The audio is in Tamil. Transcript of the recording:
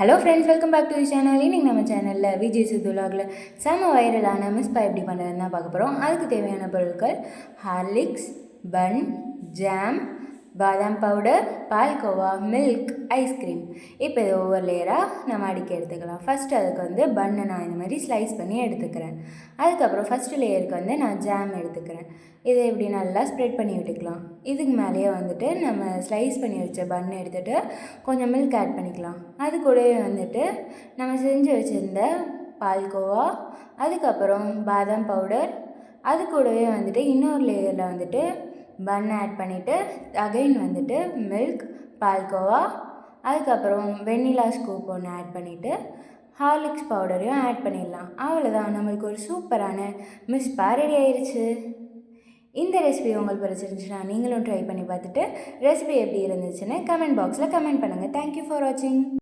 Hello friends, welcome back to the channel. இன்றைக்கி நம்ம சேனலில் விஜய் சுதுலாகில் செம்ம வைரலான மிஸ் பை எப்படி பண்ணுறதுன்னு தான் பார்க்க போகிறோம். அதுக்கு தேவையான பொருட்கள் ஹார்லிக்ஸ், பன், ஜாம், பாதாம் பவுடர், பால்கோவா, மில்க், ஐஸ்கிரீம். இப்போ இது ஒவ்வொரு லேயராக நம்ம அடிக்க எடுத்துக்கலாம். ஃபஸ்ட்டு அதுக்கு பன்னை நான் இந்த மாதிரி ஸ்லைஸ் பண்ணி எடுத்துக்கிறேன். அதுக்கப்புறம் ஃபஸ்ட்டு லேயருக்கு நான் ஜாம் எடுத்துக்கிறேன். இதை இப்படி நல்லா ஸ்ப்ரெட் பண்ணி விட்டுக்கலாம். இதுக்கு மேலேயே நம்ம ஸ்லைஸ் பண்ணி வச்ச பன் எடுத்துகிட்டு கொஞ்சம் மில்க் ஆட் பண்ணிக்கலாம். அது கூடவே நம்ம செஞ்சு வச்சுருந்த பால்கோவா, அதுக்கப்புறம் பாதாம் பவுடர், அது கூடவே இன்னொரு லேயரில் பன் ஆட் பண்ணிவிட்டு அகைன் மில்க், பால்கோவா, அதுக்கப்புறம் வெண்ணிலா ஸ்கூப் ஒன்று ஆட் பண்ணிவிட்டு ஹார்லிக்ஸ் பவுடரையும் ஆட் பண்ணிடலாம். அவ்வளோதான், நம்மளுக்கு ஒரு சூப்பரான மிஸ்பா ரெடி ஆயிடுச்சு. இந்த ரெசிபி உங்களுக்கு பிடிச்சிருந்துச்சுன்னா நீங்களும் ட்ரை பண்ணி பார்த்துட்டு ரெசிபி எப்படி இருந்துச்சுன்னு கமெண்ட் பாக்ஸில் கமெண்ட் பண்ணுங்கள். தேங்க்யூ ஃபார் வாட்சிங்.